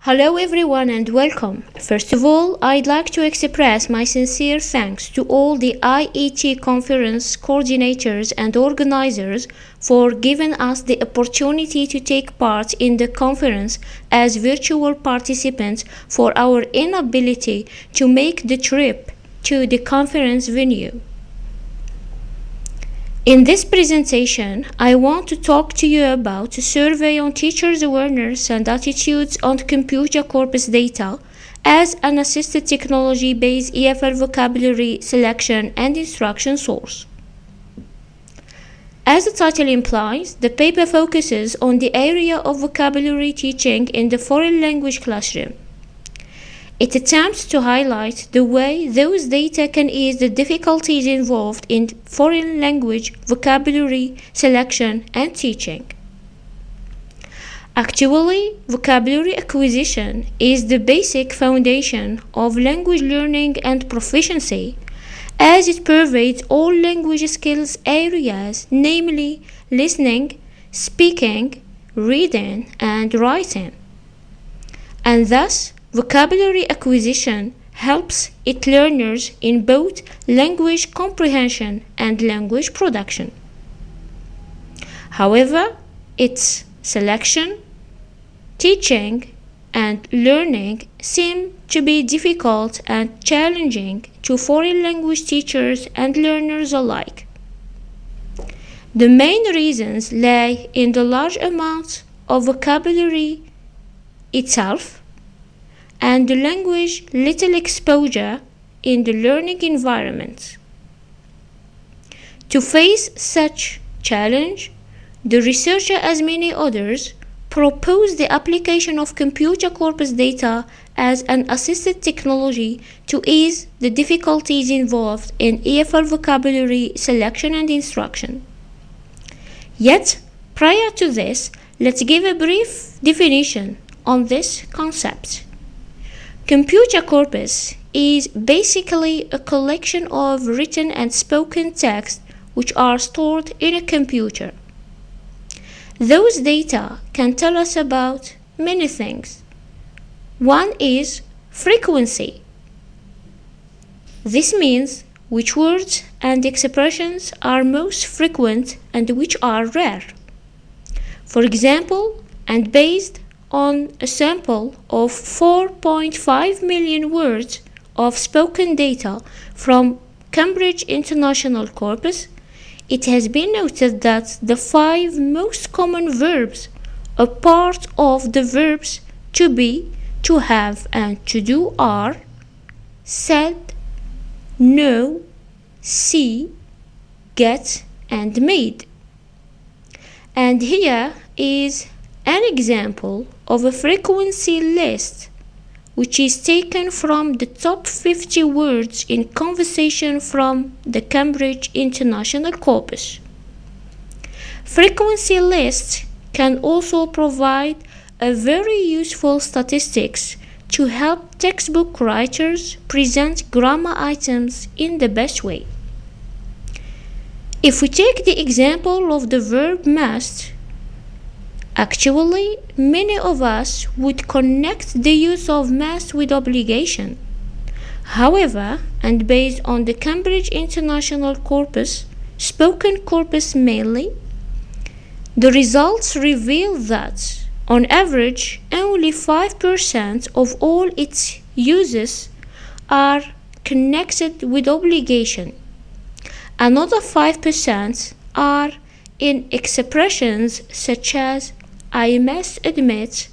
Hello everyone and welcome. First of all, I'd like to express my sincere thanks to all the IET conference coordinators and organizers for giving us the opportunity to take part in the conference as virtual participants for our inability to make the trip to the conference venue. In this presentation, I want to talk to you about a survey on teachers' awareness and attitudes on computer corpus data as an assisted technology-based EFL vocabulary selection and instruction source. As the title implies, the paper focuses on the area of vocabulary teaching in the foreign language classroom. It attempts to highlight the way those data can ease the difficulties involved in foreign language vocabulary selection and teaching. Actually, vocabulary acquisition is the basic foundation of language learning and proficiency, as it pervades all language skills areas, namely listening, speaking, reading, and writing. And thus, vocabulary acquisition helps its learners in both language comprehension and language production. However, its selection, teaching, and learning seem to be difficult and challenging to foreign language teachers and learners alike. The main reasons lie in the large amount of vocabulary itself and the language little exposure in the learning environment. To face such challenge, the researcher, as many others, proposed the application of computer corpus data as an assisted technology to ease the difficulties involved in EFL vocabulary selection and instruction. Yet, prior to this, let's give a brief definition on this concept. Computer corpus is basically a collection of written and spoken text which are stored in a computer. Those data can tell us about many things. One is frequency. This means which words and expressions are most frequent and which are rare. For example, and based on a sample of 4.5 million words of spoken data from Cambridge International Corpus, it has been noted that the 5 most common verbs, a part of the verbs to be, to have, and to do are said, know, see, get, and made. And here is an example of a frequency list which is taken from the top 50 words in conversation from the Cambridge International Corpus. Frequency lists can also provide a very useful statistics to help textbook writers present grammar items in the best way. If we take the example of the verb must, actually, many of us would connect the use of must with obligation. However, and based on the Cambridge International Corpus, spoken corpus mainly, the results reveal that, on average, only 5% of all its uses are connected with obligation. Another 5% are in expressions such as I must admit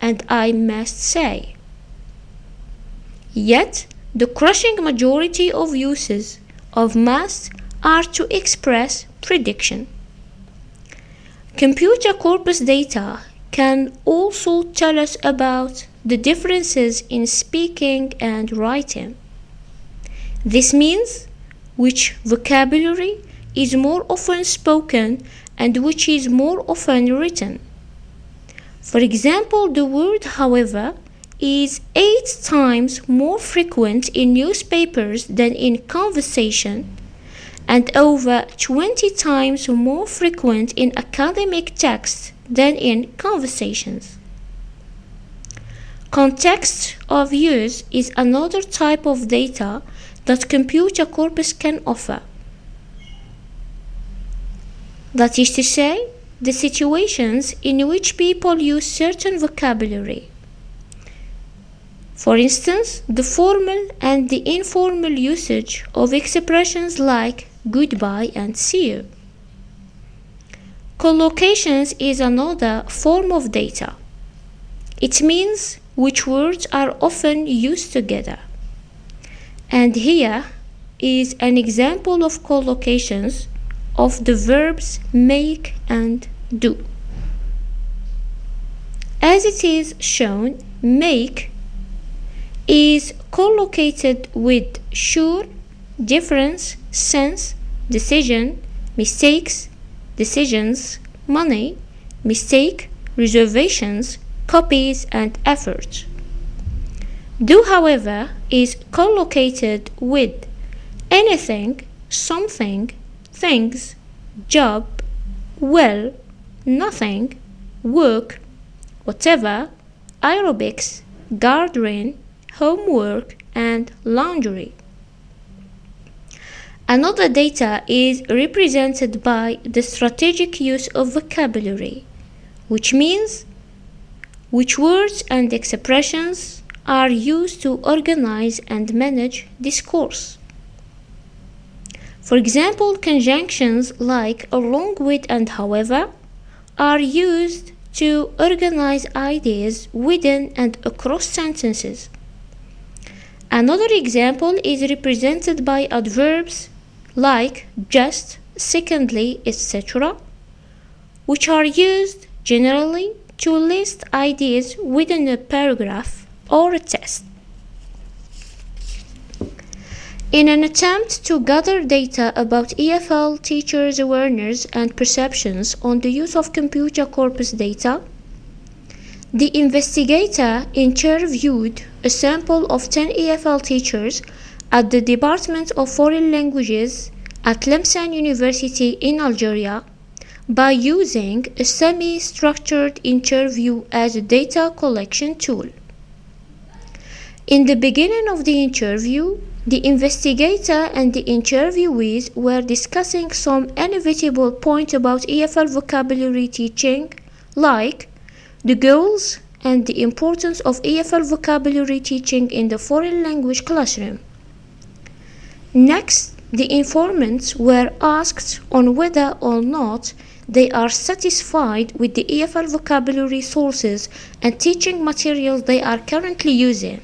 and I must say. Yet, the crushing majority of uses of must are to express prediction. Computer corpus data can also tell us about the differences in speaking and writing. This means which vocabulary is more often spoken and which is more often written. For example, the word however is 8 times more frequent in newspapers than in conversation and over 20 times more frequent in academic texts than in conversations. Context of use is another type of data that computer corpus can offer. That is to say, the situations in which people use certain vocabulary. For instance, the formal and the informal usage of expressions like goodbye and see you. Collocations is another form of data. It means which words are often used together. And here is an example of collocations of the verbs make and do. As it is shown, make is collocated with sure, difference, sense, decision, mistakes, decisions, money, mistake, reservations, copies, and effort. Do, however, is collocated with anything, something, things, job, well, nothing, work, whatever, aerobics, gardening, homework, and laundry. Another data is represented by the strategic use of vocabulary, which means which words and expressions are used to organize and manage discourse. For example, conjunctions like along with and however are used to organize ideas within and across sentences. Another example is represented by adverbs like just, secondly, etc., which are used generally to list ideas within a paragraph or a text. In an attempt to gather data about EFL teachers' awareness and perceptions on the use of computer corpus data, the investigator interviewed a sample of 10 EFL teachers at the Department of Foreign Languages at Tlemcen University in Algeria by using a semi-structured interview as a data collection tool. In the beginning of the interview, the investigator and the interviewees were discussing some inevitable points about EFL vocabulary teaching, like the goals and the importance of EFL vocabulary teaching in the foreign language classroom. Next, the informants were asked on whether or not they are satisfied with the EFL vocabulary sources and teaching materials they are currently using.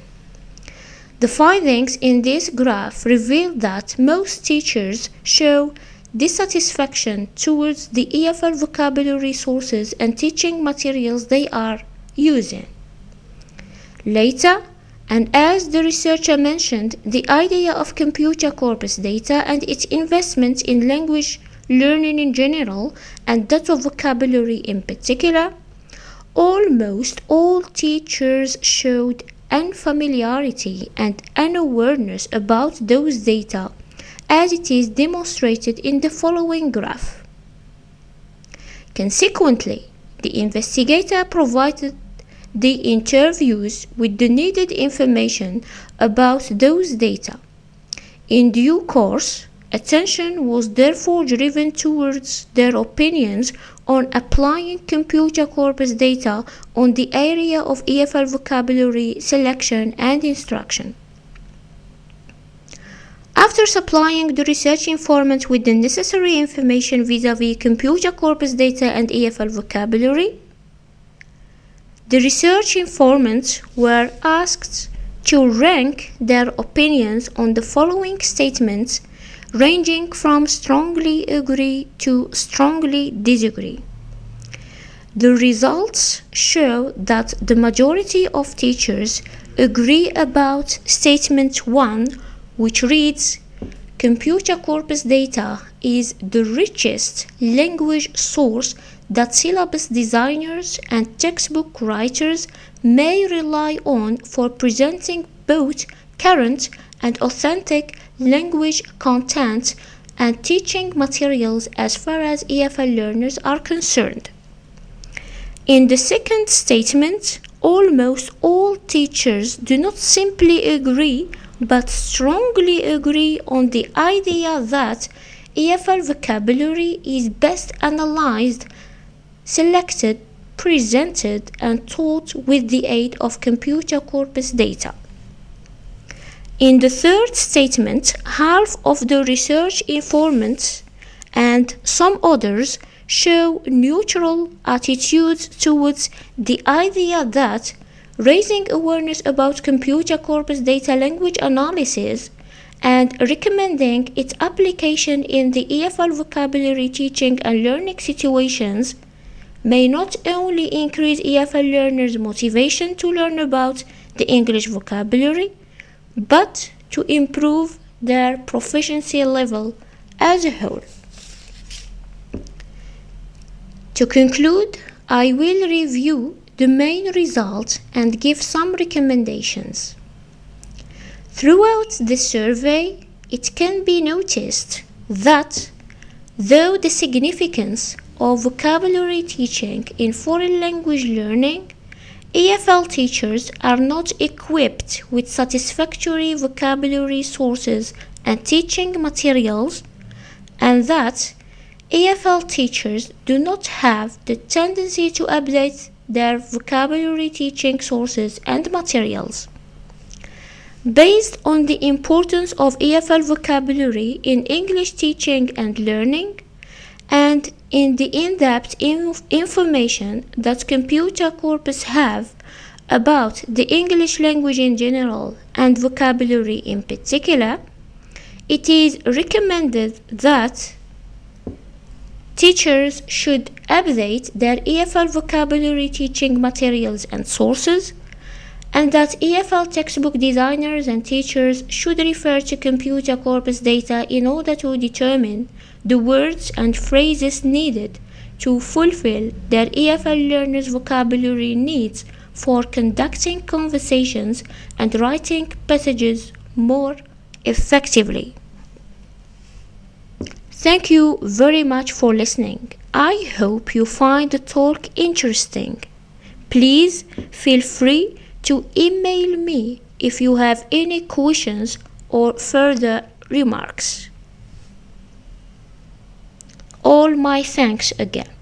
The findings in this graph reveal that most teachers show dissatisfaction towards the EFL vocabulary sources and teaching materials they are using. Later, and as the researcher mentioned, the idea of computer corpus data and its investment in language learning in general and that of vocabulary in particular, almost all teachers showed unfamiliarity and unawareness about those data, as it is demonstrated in the following graph. Consequently, the investigator provided the interviews with the needed information about those data. In due course, attention was therefore driven towards their opinions on applying computer corpus data on the area of EFL vocabulary selection and instruction. After supplying the research informant with the necessary information vis-à-vis computer corpus data and EFL vocabulary, the research informants were asked to rank their opinions on the following statements, ranging from strongly agree to strongly disagree. The results show that the majority of teachers agree about statement 1, which reads, "Computer corpus data is the richest language source that syllabus designers and textbook writers may rely on for presenting both current and authentic language content and teaching materials as far as EFL learners are concerned." In the second statement, almost all teachers do not simply agree but strongly agree on the idea that EFL vocabulary is best analyzed, selected, presented, and taught with the aid of computer corpus data. In the third statement, half of the research informants and some others show neutral attitudes towards the idea that raising awareness about computer corpus data language analysis and recommending its application in the EFL vocabulary teaching and learning situations may not only increase EFL learners' motivation to learn about the English vocabulary, but to improve their proficiency level as a whole. To conclude, I will review the main results and give some recommendations. Throughout the survey, it can be noticed that though the significance of vocabulary teaching in foreign language learning, EFL teachers are not equipped with satisfactory vocabulary sources and teaching materials, and that EFL teachers do not have the tendency to update their vocabulary teaching sources and materials. Based on the importance of EFL vocabulary in English teaching and learning, and in the in-depth information that computer corpus have about the English language in general and vocabulary in particular, it is recommended that teachers should update their EFL vocabulary teaching materials and sources, and that EFL textbook designers and teachers should refer to computer corpus data in order to determine the words and phrases needed to fulfill their EFL learners' vocabulary needs for conducting conversations and writing passages more effectively. Thank you very much for listening. I hope you find the talk interesting. Please feel free to email me if you have any questions or further remarks. All my thanks again.